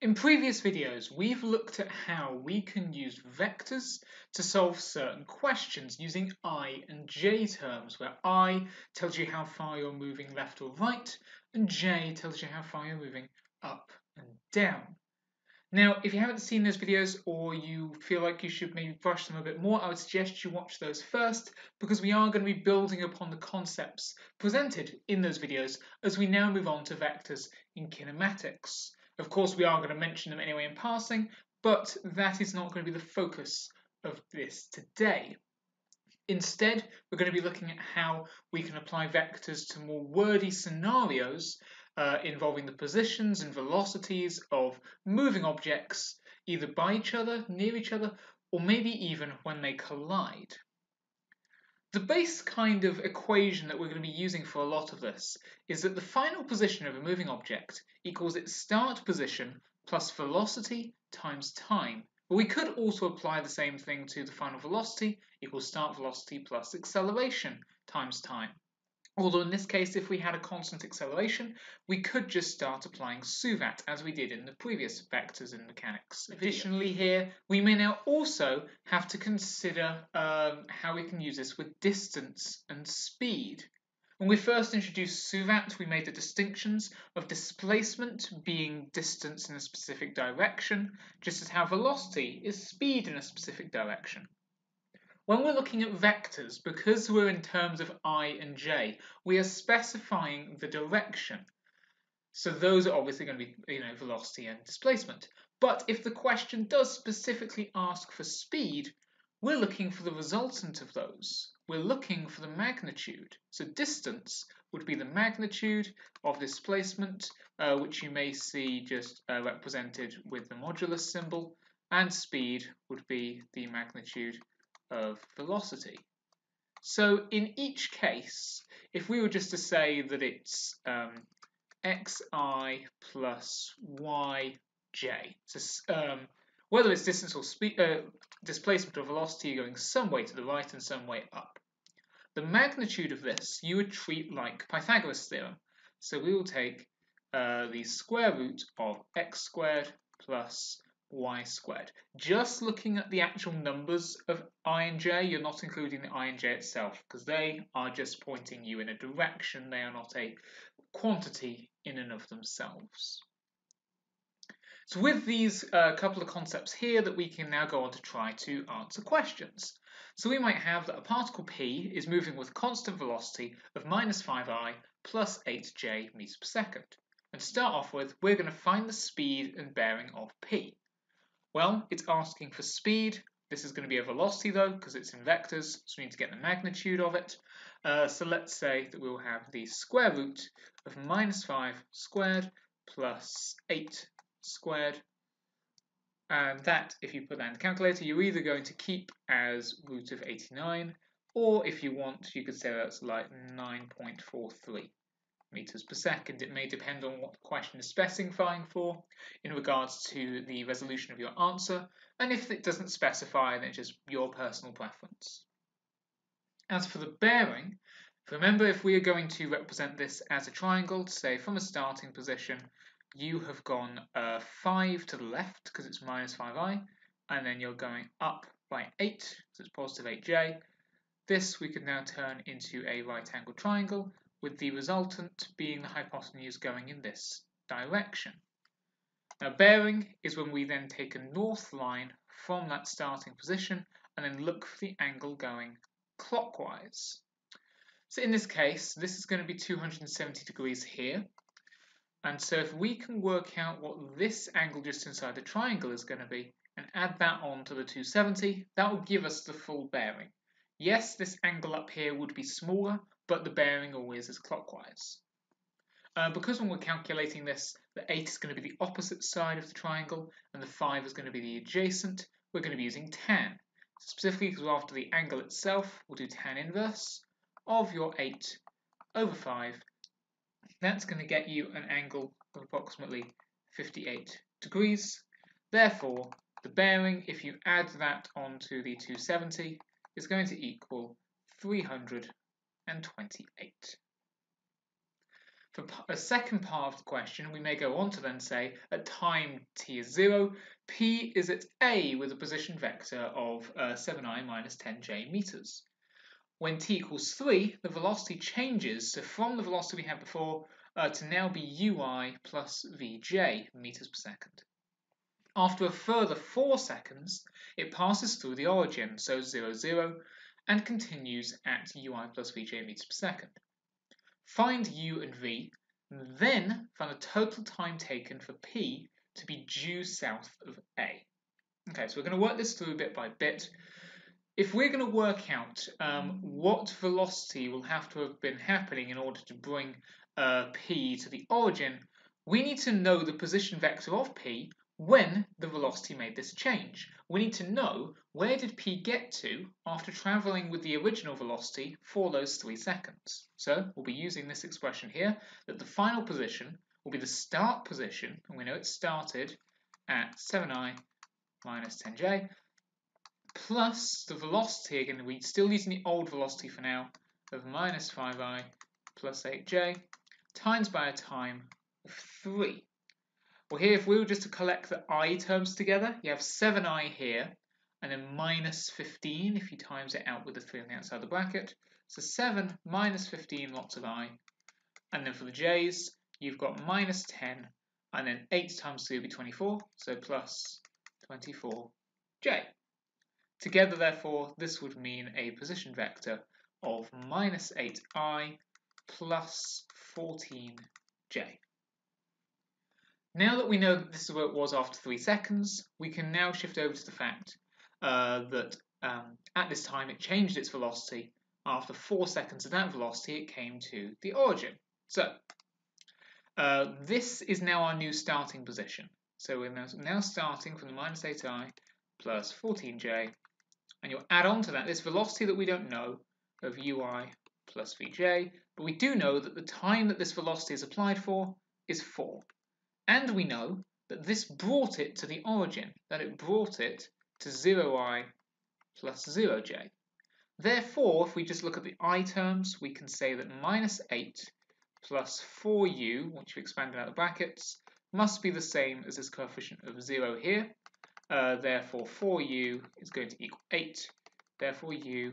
In previous videos, we've looked at how we can use vectors to solve certain questions using I and j terms, where I tells you how far you're moving left or right, and j tells you how far you're moving up and down. Now, if you haven't seen those videos or you feel like you should maybe brush them a bit more, I would suggest you watch those first, because we are going to be building upon the concepts presented in those videos as we now move on to vectors in kinematics. Of course, we are going to mention them anyway in passing, but that is not going to be the focus of this today. Instead, we're going to be looking at how we can apply vectors to more wordy scenarios involving the positions and velocities of moving objects, either by each other, near each other, or maybe even when they collide. The base kind of equation that we're going to be using for a lot of this is that the final position of a moving object equals its start position plus velocity times time. But we could also apply the same thing to the final velocity equals start velocity plus acceleration times time. Although in this case, if we had a constant acceleration, we could just start applying suvat as we did in the previous vectors in mechanics. Additionally here, we may now also have to consider how we can use this with distance and speed. When we first introduced suvat, we made the distinctions of displacement being distance in a specific direction, just as how velocity is speed in a specific direction. When we're looking at vectors, because we're in terms of I and j, we are specifying the direction. So those are obviously going to be, velocity and displacement. But if the question does specifically ask for speed, we're looking for the resultant of those. We're looking for the magnitude. So distance would be the magnitude of displacement, which you may see just represented with the modulus symbol, and speed would be the magnitude of velocity. So in each case, if we were just to say that it's xi plus yj, so whether it's distance or speed, displacement or velocity going some way to the right and some way up, the magnitude of this you would treat like Pythagoras' theorem. So we will take the square root of x squared plus y squared. Just looking at the actual numbers of I and j, you're not including the I and j itself, because they are just pointing you in a direction. They are not a quantity in and of themselves. So with these couple of concepts here that we can now go on to try to answer questions. So we might have that a particle P is moving with constant velocity of minus 5i plus 8j meters per second. And to start off with, we're going to find the speed and bearing of P. Well, it's asking for speed. This is going to be a velocity though, because it's in vectors, so we need to get the magnitude of it. So let's say that we'll have the square root of minus 5 squared plus 8 squared. And that, if you put that in the calculator, you're either going to keep as root of 89, or if you want, you could say that's like 9.43. meters per second. It may depend on what the question is specifying for in regards to the resolution of your answer, and if it doesn't specify, then it's just your personal preference. As for the bearing, remember, if we are going to represent this as a triangle, say from a starting position, you have gone 5 to the left because it's minus 5i, and then you're going up by 8, so it's positive 8j. This we could now turn into a right angle triangle, with the resultant being the hypotenuse going in this direction. Now bearing is when we then take a north line from that starting position and then look for the angle going clockwise. So in this case, this is going to be 270 degrees here. And so if we can work out what this angle just inside the triangle is going to be and add that on to the 270, that will give us the full bearing. Yes, this angle up here would be smaller, but the bearing always is clockwise. Because when we're calculating this, the 8 is going to be the opposite side of the triangle, and the 5 is going to be the adjacent, we're going to be using tan. Specifically, because after the angle itself, we'll do tan inverse of your 8 over 5. That's going to get you an angle of approximately 58 degrees. Therefore, the bearing, if you add that onto the 270, is going to equal 328. For a second part of the question, we may go on to then say, at time t is 0, p is at A with a position vector of 7I minus 10j meters. When t equals 3, the velocity changes, so from the velocity we had before to now be ui plus vj meters per second. After a further 4 seconds, it passes through the origin, so 0, 0, and continues at ui plus vj meters per second. Find u and v, and then find the total time taken for p to be due south of A. Okay, so we're going to work this through bit by bit. If we're going to work out what velocity will have to have been happening in order to bring p to the origin, we need to know the position vector of p when the velocity made this change. We need to know where did p get to after travelling with the original velocity for those 3 seconds. So we'll be using this expression here, that the final position will be the start position, and we know it started at 7i minus 10j, plus the velocity, again we're still using the old velocity for now, of minus 5i plus 8j, times by a time of 3. Well, here, if we were just to collect the I terms together, you have 7i here, and then minus 15 if you times it out with the 3 on the outside of the bracket. So 7 minus 15, lots of I. And then for the j's, you've got minus 10, and then 8 times 3 will be 24, so plus 24j. Together, therefore, this would mean a position vector of minus 8i plus 14j. Now that we know that this is where it was after 3 seconds, we can now shift over to the fact that at this time it changed its velocity. After 4 seconds of that velocity, it came to the origin. So this is now our new starting position. So we're now starting from the minus 8i plus 14j, and you'll add on to that this velocity that we don't know of ui plus vj, but we do know that the time that this velocity is applied for is 4. And we know that this brought it to the origin, that it brought it to 0i plus 0j. Therefore, if we just look at the I terms, we can say that minus 8 plus 4u, once you've expanded out the brackets, must be the same as this coefficient of 0 here. Therefore, 4u is going to equal 8. Therefore, u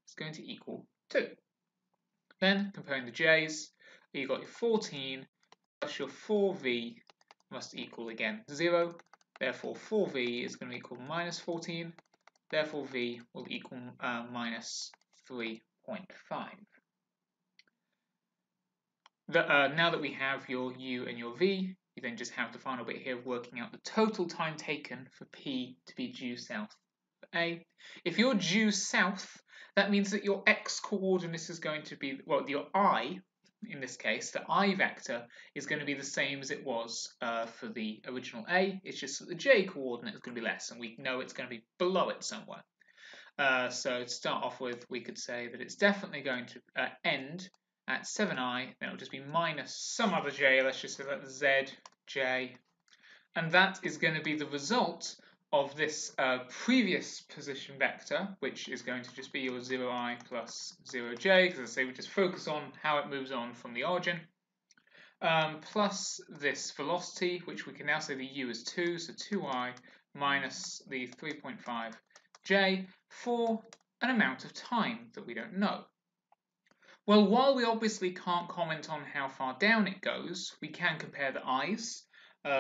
is going to equal 2. Then, comparing the j's, you've got your 14 plus your 4v must equal, again, 0. Therefore, 4v is going to equal minus 14. Therefore, v will equal minus 3.5. Now that we have your u and your v, you then just have the final bit here of working out the total time taken for p to be due south of A. If you're due south, that means that your x-coordinate is going to be, well, your I, in this case, the I vector is going to be the same as it was for the original A. It's just that the j coordinate is going to be less, and we know it's going to be below it somewhere. So to start off with, we could say that it's definitely going to end at 7i, then it'll just be minus some other j, let's just say that z, j, and that is going to be the result of this previous position vector, which is going to just be your 0i plus 0j, because as I say, we just focus on how it moves on from the origin, plus this velocity, which we can now say the u is 2, so 2i minus the 3.5j for an amount of time that we don't know. Well, while we obviously can't comment on how far down it goes, we can compare the i's.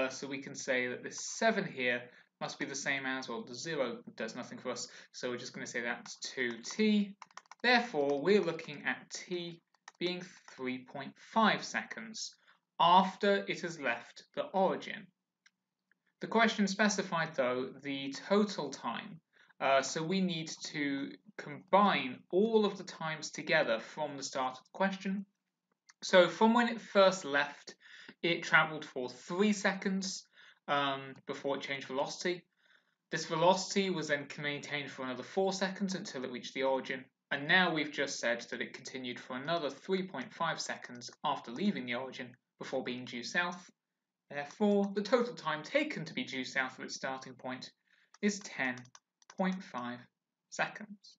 So we can say that this 7 here must be the same as, well, the 0 does nothing for us, so we're just going to say that's 2t. Therefore, we're looking at t being 3.5 seconds after it has left the origin. The question specified, though, the total time, so we need to combine all of the times together from the start of the question. So from when it first left, it travelled for 3 seconds before it changed velocity. This velocity was then maintained for another 4 seconds until it reached the origin, and now we've just said that it continued for another 3.5 seconds after leaving the origin before being due south. Therefore, the total time taken to be due south of its starting point is 10.5 seconds.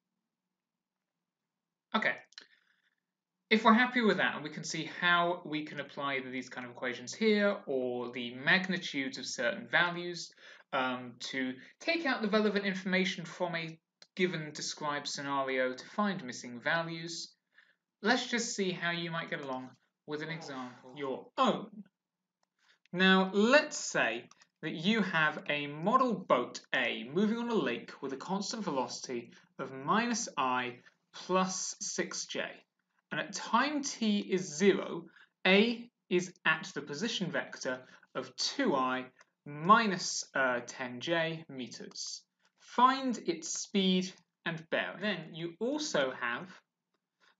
Okay, if we're happy with that, and we can see how we can apply either these kind of equations here or the magnitudes of certain values to take out the relevant information from a given described scenario to find missing values, let's just see how you might get along with an example your own. Now, let's say that you have a model boat A moving on a lake with a constant velocity of -I plus 6j. And at time t is 0, A is at the position vector of 2I minus 10j meters. Find its speed and bearing. Then you also have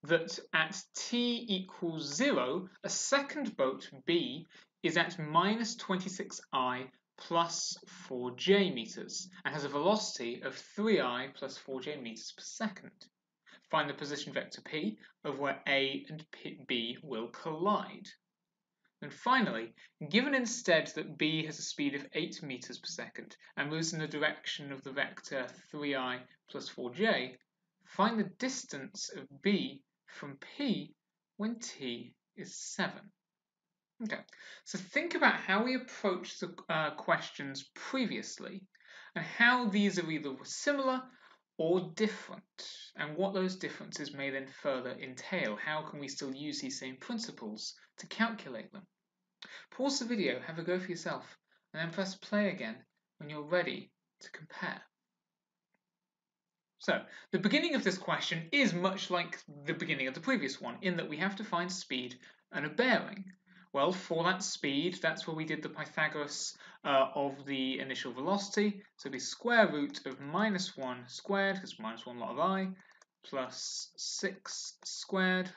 that at t equals 0, a second boat B is at minus 26I plus 4j meters and has a velocity of 3I plus 4j meters per second. Find the position vector P of where A and B will collide. And finally, given instead that B has a speed of 8 meters per second and moves in the direction of the vector 3I plus 4j, find the distance of B from P when t is 7. Okay, so think about how we approached the questions previously and how these are either similar or different, and what those differences may then further entail. How can we still use these same principles to calculate them? Pause the video, have a go for yourself, and then press play again when you're ready to compare. So, the beginning of this question is much like the beginning of the previous one, in that we have to find speed and a bearing. Well, for that speed, that's where we did the Pythagoras of the initial velocity. So the square root of -1 squared, because -1 lot of I, plus 6 squared,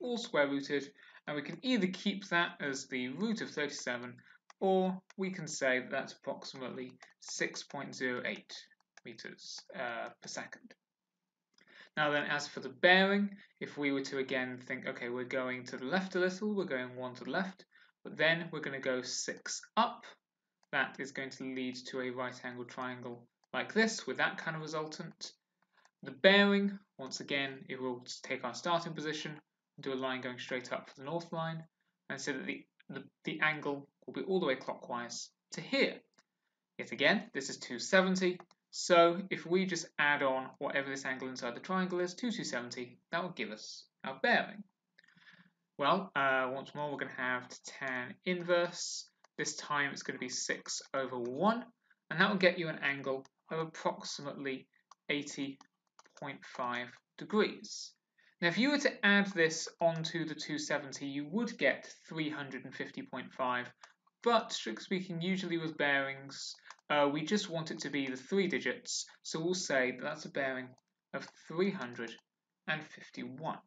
all square rooted. And we can either keep that as the root of 37, or we can say that that's approximately 6.08 meters per second. Now then, as for the bearing, if we were to again think, okay, we're going to the left a little, we're going 1 to the left, but then we're going to go 6 up. That is going to lead to a right-angled triangle like this, with that kind of resultant. The bearing, once again, it will take our starting position, do a line going straight up for the north line, and so that the angle will be all the way clockwise to here. Yet again, this is 270. So if we just add on whatever this angle inside the triangle is to 270, that will give us our bearing. Well, once more, we're going to have tan inverse. This time it's going to be 6/1, and that will get you an angle of approximately 80.5 degrees. Now, if you were to add this onto the 270, you would get 350.5, but strictly speaking, usually with bearings, we just want it to be the 3 digits, so we'll say that that's a bearing of 351.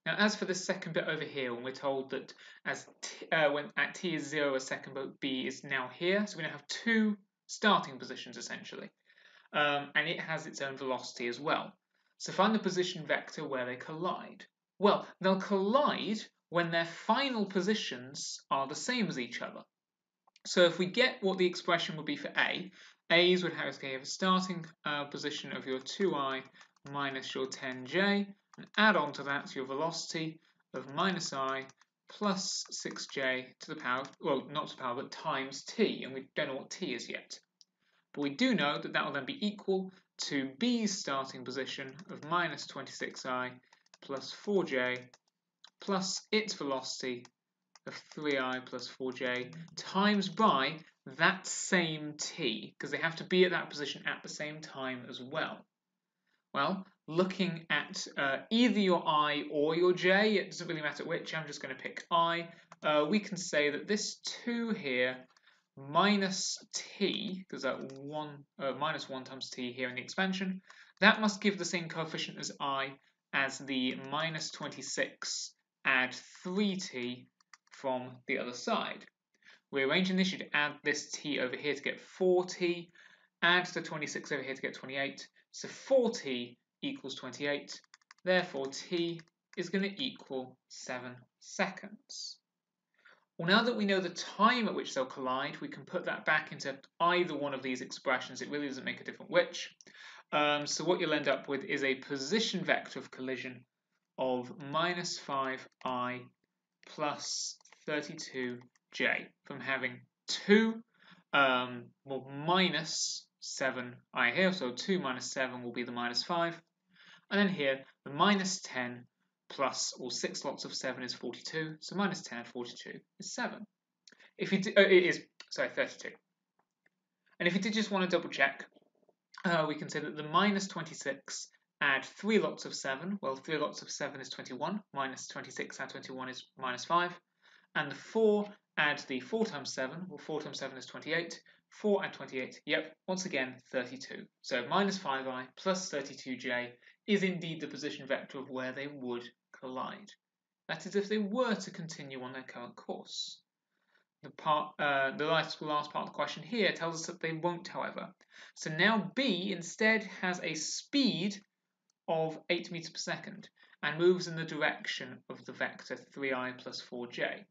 Now, as for the second bit over here, when we're told that when at t is 0, a second boat B is now here, so we now have 2 starting positions essentially, and it has its own velocity as well. So find the position vector where they collide. Well, they'll collide when their final positions are the same as each other. So if we get what the expression would be for A's would have a starting position of your 2I minus your 10j, and add on to that your velocity of -I plus 6j to the power, well, not to the power, but times t, and we don't know what t is yet. But we do know that that will then be equal to B's starting position of -26I plus 4j plus its velocity of 3I plus 4j times by that same t, because they have to be at that position at the same time as well. Well, looking at either your I or your j, it doesn't really matter which, I'm just going to pick I, we can say that this 2 here minus t, because that -1 times t here in the expansion, that must give the same coefficient as I as the -26 add 3t from the other side. We're arranging this, you'd add this t over here to get 4t, add the 26 over here to get 28, so 4t equals 28, therefore t is going to equal 7 seconds. Well, now that we know the time at which they'll collide, we can put that back into either one of these expressions. It really doesn't make a difference which. So what you'll end up with is a position vector of collision of minus 5i plus 32j from having 2 minus 7i here, so 2 minus 7 will be the minus 5, and then here the minus 10 plus, or 6 lots of 7 is 42, so minus 10 and 42 is 7. If you it is, sorry, 32. And if you did just want to double check, we can say that the minus 26 add 3 lots of 7, well 3 lots of 7 is 21, minus 26 add 21 is minus 5, and the 4 add the 4 times 7, well 4 times 7 is 28, 4 add 28, yep, once again 32. So minus 5i plus 32j is indeed the position vector of where they would collide. That is if they were to continue on their current course. The last part of the question here tells us that they won't, however. So now B instead has a speed of 8 meters per second and moves in the direction of the vector 3i plus 4j.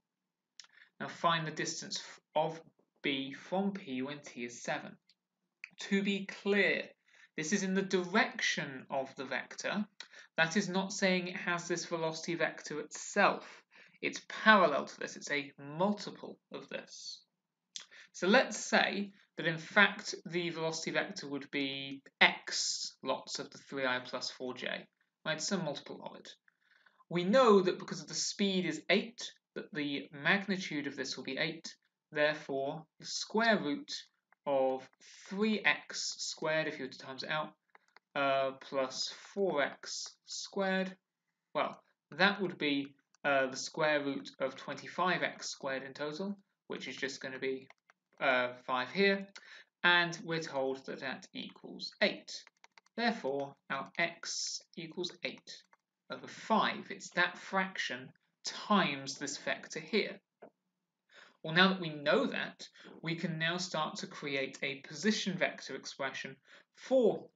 Now find the distance of B from P when t is 7. To be clear, this is in the direction of the vector. That is not saying it has this velocity vector itself. It's parallel to this. It's a multiple of this. So let's say that in fact the velocity vector would be x lots of the 3i plus 4j, right? Some multiple of it. We know that because of the speed is 8, that the magnitude of this will be 8. Therefore, the square root of 3x squared, if you were to times it out, plus 4x squared, well, that would be the square root of 25x squared in total, which is just going to be 5 here, and we're told that that equals 8. Therefore, our x equals 8 over 5. It's that fraction times this vector here. Well, now that we know that, we can now start to create a position vector expression for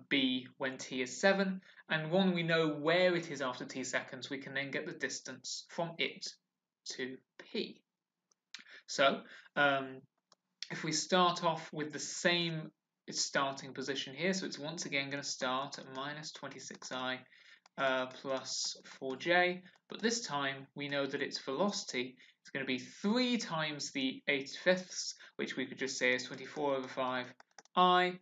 B when t is 7, and when we know where it is after t seconds, we can then get the distance from it to P. So, if we start off with the same starting position here, so it's once again going to start at minus 26i plus 4j, but this time we know that its velocity is going to be 3 times the 8/5, which we could just say is 24 over 5i,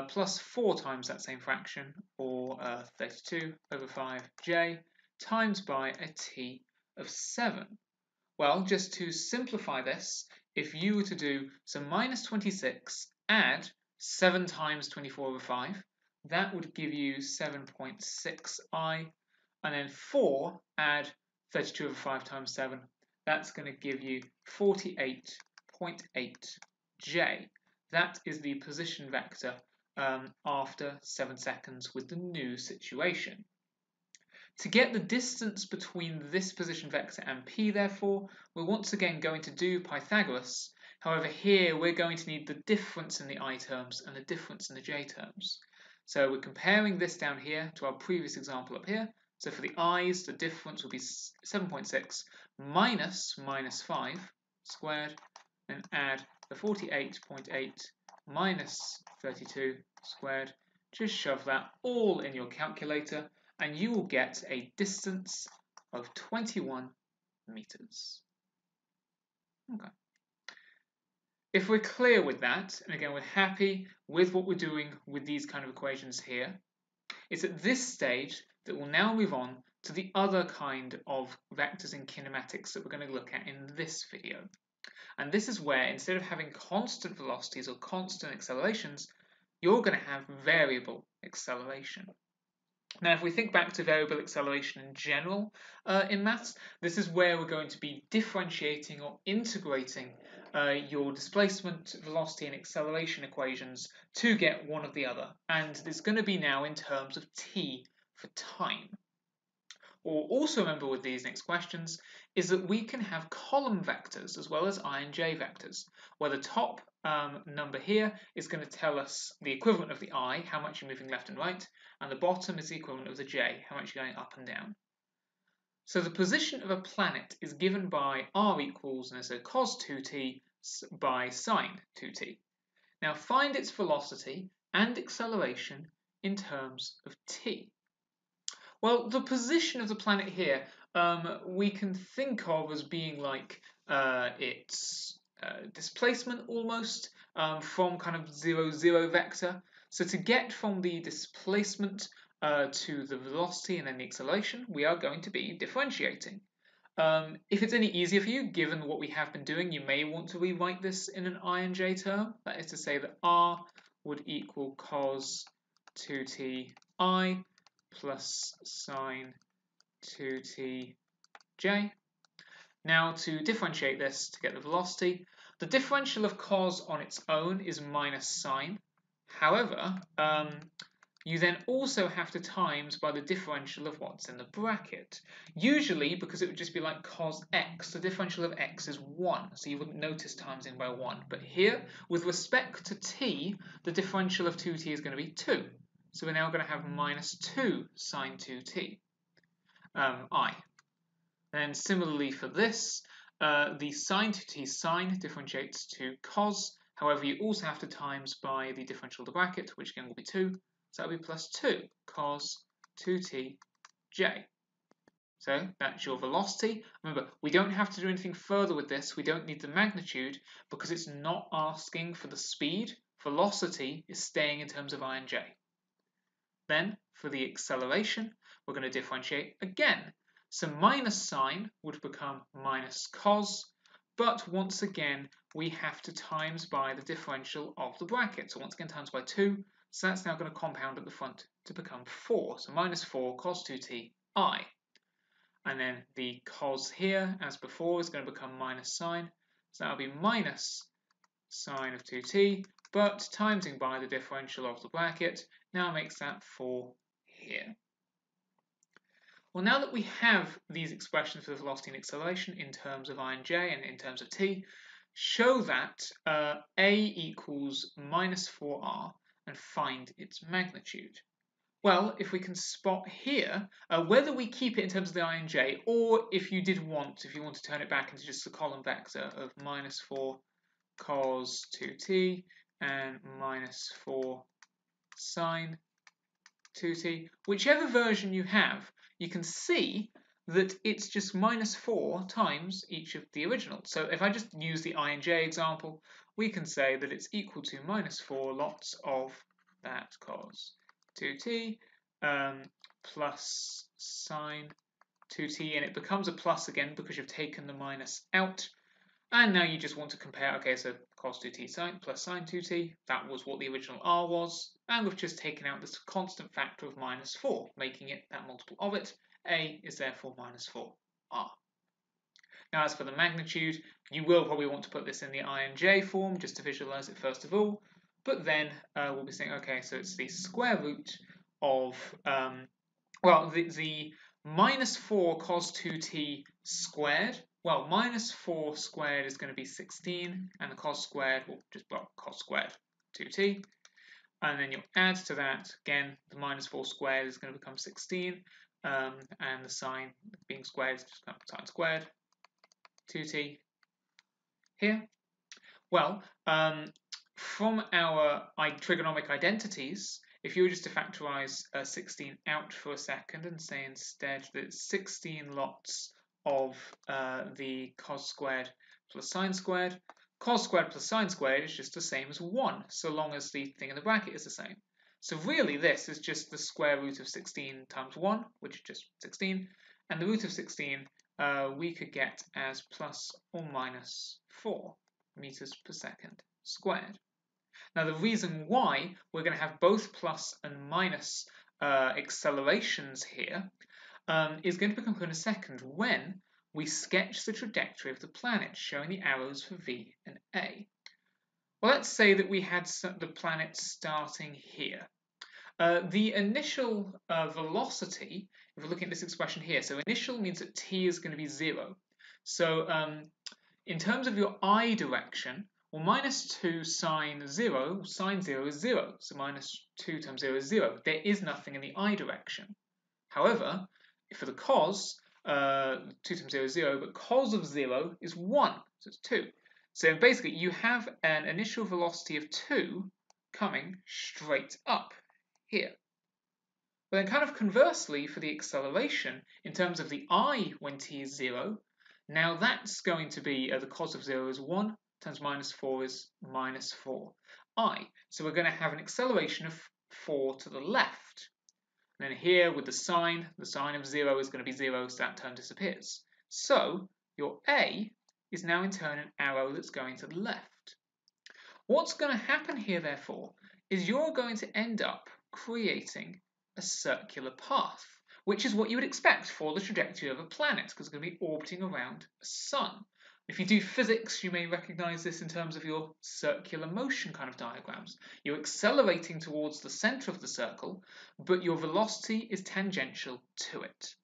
plus 4 times that same fraction, or 32 over 5j, times by a t of 7. Well, just to simplify this, if you were to do some minus 26 add 7 times 24 over 5, that would give you 7.6i, and then 4 add 32 over 5 times 7, that's going to give you 48.8j. That is the position vector after 7 seconds with the new situation. To get the distance between this position vector and P, therefore, we're once again going to do Pythagoras. However, here we're going to need the difference in the I terms and the difference in the j terms. So we're comparing this down here to our previous example up here. So for the i's, the difference will be 7.6 minus 5 squared, and add the 48.8 minus 32 squared. Just shove that all in your calculator, and you will get a distance of 21 meters. Okay. If we're clear with that, and again we're happy with what we're doing with these kind of equations here, it's at this stage that we'll now move on to the other kind of vectors in kinematics that we're going to look at in this video. And this is where, instead of having constant velocities or constant accelerations, you're going to have variable acceleration. Now, if we think back to variable acceleration in general in maths, this is where we're going to be differentiating or integrating your displacement, velocity, and acceleration equations to get one or the other. And it's going to be now in terms of t for time. Or also remember with these next questions is that we can have column vectors as well as I and j vectors, where the top number here is going to tell us the equivalent of the I, how much you're moving left and right, and the bottom is the equivalent of the j, how much you're going up and down. So the position of a planet is given by r equals, and so cos 2t by sine 2t. Now find its velocity and acceleration in terms of t. Well, the position of the planet here, we can think of as being like its displacement almost from kind of 0, 0 vector. So to get from the displacement to the velocity and then the acceleration, we are going to be differentiating. If it's any easier for you, given what we have been doing, you may want to rewrite this in an I and J term. That is to say that R would equal cos 2t I plus sine 2t j. Now to differentiate this to get the velocity, the differential of cos on its own is minus sine. However, you then also have to times by the differential of what's in the bracket. Usually, because it would just be like cos x, the differential of x is 1, so you wouldn't notice timesing by 1. But here, with respect to t, the differential of 2t is going to be 2. So we're now going to have minus 2 sine 2t I. And similarly for this, the sine 2t sine differentiates to cos. However, you also have to times by the differential of the bracket, which again will be 2. So that will be plus 2 cos 2t j. So that's your velocity. Remember, we don't have to do anything further with this. We don't need the magnitude because it's not asking for the speed. Velocity is staying in terms of I and j. Then, for the acceleration, we're going to differentiate again. So minus sine would become minus cos, but once again, we have to times by the differential of the bracket. So once again, times by 2. So that's now going to compound at the front to become 4. So minus 4 cos 2t I. And then the cos here, as before, is going to become minus sine. So that'll be minus sine of 2t, but timesing by the differential of the bracket now makes that 4 here. Well, now that we have these expressions for the velocity and acceleration in terms of I and j and in terms of t, show that a equals minus 4r and find its magnitude. Well, if we can spot here, whether we keep it in terms of the I and j, or if you want to turn it back into just the column vector of minus 4 cos 2t and minus 4 sine 2t, whichever version you have, you can see that it's just minus 4 times each of the originals. So if I just use the I and j example, we can say that it's equal to minus 4 lots of that cos 2t plus sine 2t, and it becomes a plus again because you've taken the minus out. And now you just want to compare, okay, so cos 2t sine plus sine 2t, that was what the original r was, and we've just taken out this constant factor of minus 4, making it that multiple of it. A is therefore minus 4r. Now as for the magnitude, you will probably want to put this in the I and j form just to visualize it first of all, but then we'll be saying, okay, so it's the square root of, the minus 4 cos 2t squared. Well, minus 4 squared is going to be 16, and the cos squared, cos squared 2t. And then you'll add to that, again, the minus 4 squared is going to become 16, and the sine being squared is just sine squared 2t here. Well, from our trigonomic identities, if you were just to factorize 16 out for a second and say instead that 16 lots of the cos squared plus sine squared, cos squared plus sine squared is just the same as 1, so long as the thing in the bracket is the same. So really this is just the square root of 16 times 1, which is just 16, and the root of 16 we could get as plus or minus 4 meters per second squared. Now the reason why we're going to have both plus and minus accelerations here is going to become clear in a second when we sketch the trajectory of the planet, showing the arrows for V and A. Well, let's say that we had the planet starting here. The initial velocity, if we're looking at this expression here, so initial means that t is going to be 0. So in terms of your I direction, well, minus 2 sine 0 is 0, so minus 2 times 0 is 0. There is nothing in the I direction. However, for the cos, 2 times 0 is 0, but cos of 0 is 1, so it's 2. So basically, you have an initial velocity of 2 coming straight up here. But then kind of conversely, for the acceleration, in terms of the I when t is 0, now that's going to be, the cos of 0 is 1, times minus 4 is minus 4i. So we're going to have an acceleration of 4 to the left. And then here with the sign of 0 is going to be 0, so that term disappears. So your A is now in turn an arrow that's going to the left. What's going to happen here, therefore, is you're going to end up creating a circular path, which is what you would expect for the trajectory of a planet, because it's going to be orbiting around a sun. If you do physics, you may recognize this in terms of your circular motion kind of diagrams. You're accelerating towards the center of the circle, but your velocity is tangential to it.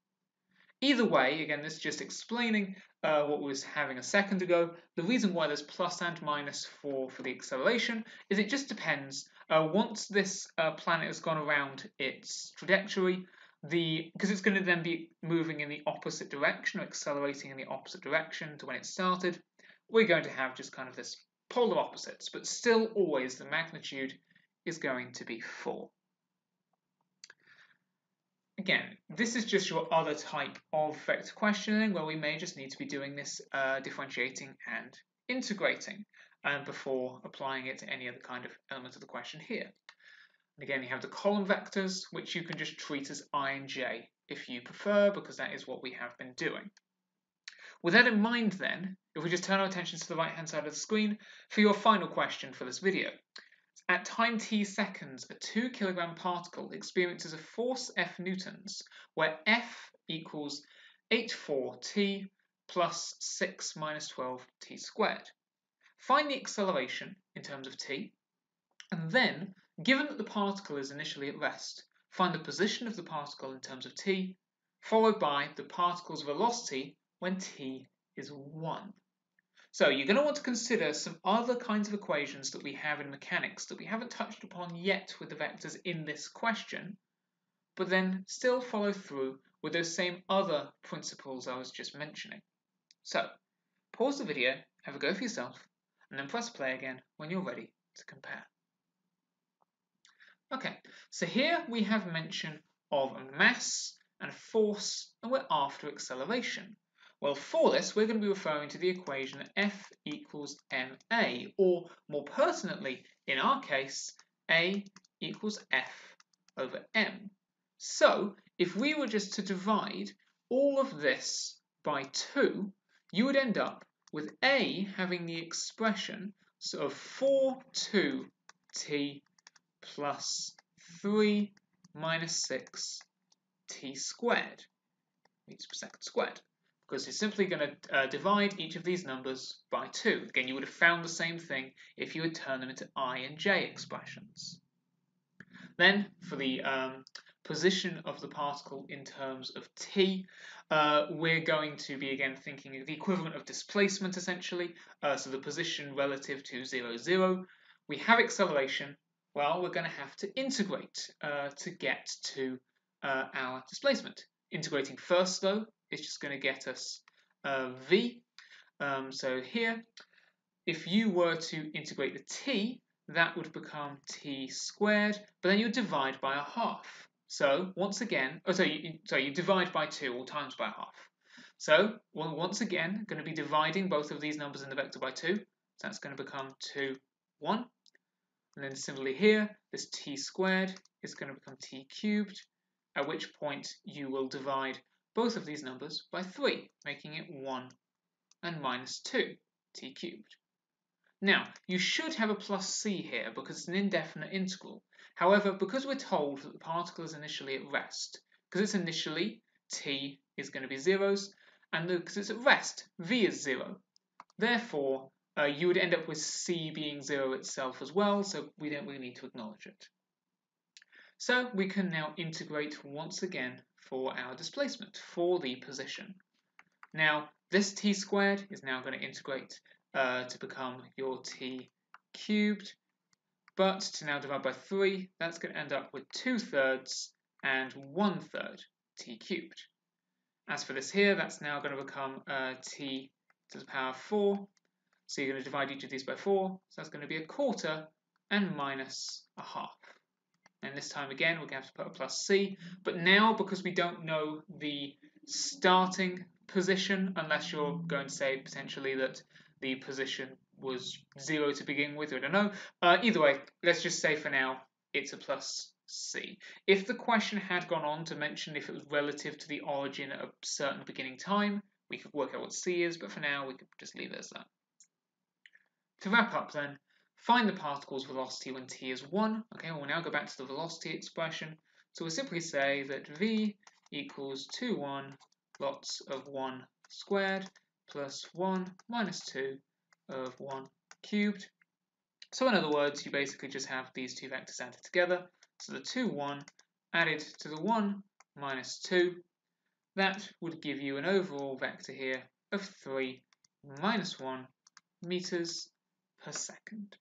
Either way, again, this is just explaining what we was having a second ago. The reason why there's plus and minus for the acceleration is it just depends. Once this planet has gone around its trajectory, because it's going to then be moving in the opposite direction or accelerating in the opposite direction to when it started, we're going to have just kind of this polar opposites, but still always the magnitude is going to be 4. Again, this is just your other type of vector questioning where we may just need to be doing this differentiating and integrating before applying it to any other kind of element of the question here. And again, you have the column vectors, which you can just treat as I and j if you prefer, because that is what we have been doing. With that in mind then, if we just turn our attention to the right-hand side of the screen for your final question for this video. At time t seconds, a 2 kilogram particle experiences a force F newtons, where F equals 84t plus 6 minus 12t squared. Find the acceleration in terms of t, and then, given that the particle is initially at rest, find the position of the particle in terms of t, followed by the particle's velocity when t is 1. So you're going to want to consider some other kinds of equations that we have in mechanics that we haven't touched upon yet with the vectors in this question, but then still follow through with those same other principles I was just mentioning. So pause the video, have a go for yourself, and then press play again when you're ready to compare. Okay, so here we have mention of a mass and a force, and we're after acceleration. Well, for this, we're going to be referring to the equation F equals ma, or more pertinently, in our case, A equals F over m. So, if we were just to divide all of this by 2, you would end up with A having the expression of 4-2t plus 3 minus 6t squared, meters per second squared. Because you're simply going to divide each of these numbers by 2. Again, you would have found the same thing if you had turned them into I and j expressions. Then, for the position of the particle in terms of t, we're going to be again thinking of the equivalent of displacement essentially, so the position relative to 0, 0. We have acceleration. Well, we're going to have to integrate to get to our displacement. Integrating first, though, is just going to get us v. So here, if you were to integrate the t, that would become t squared, but then you divide by a half. So once again, you divide by 2 or times by a half. So well, once again, going to be dividing both of these numbers in the vector by 2. So that's going to become 2, 1. And then similarly here, this t squared is going to become t cubed, at which point you will divide both of these numbers by 3, making it 1 and minus 2, t cubed. Now, you should have a plus c here because it's an indefinite integral. However, because we're told that the particle is initially at rest, because it's initially, t is going to be zeros, and because it's at rest, v is 0. Therefore, you would end up with c being 0 itself as well, so we don't really need to acknowledge it. So we can now integrate once again for our displacement, for the position. Now, this t squared is now going to integrate to become your t cubed, but to now divide by 3, that's going to end up with 2/3 and 1/3 t cubed. As for this here, that's now going to become t to the power 4. So you're going to divide each of these by 4, so that's going to be 1/4 and minus a half. and this time again we're going to have to put a plus c, but now because we don't know the starting position, unless you're going to say potentially that the position was 0 to begin with, I don't know. Either way, let's just say for now it's a plus c. If the question had gone on to mention if it was relative to the origin at a certain beginning time, we could work out what c is, but for now we could just leave it as that. To wrap up then, find the particle's velocity when t is 1. Okay, we'll now go back to the velocity expression. So we'll simply say that v equals 2, 1 lots of 1 squared plus 1 minus 2 of 1 cubed. So in other words, you basically just have these two vectors added together. So the 2, 1 added to the 1 minus 2. That would give you an overall vector here of 3 minus 1 meters per second.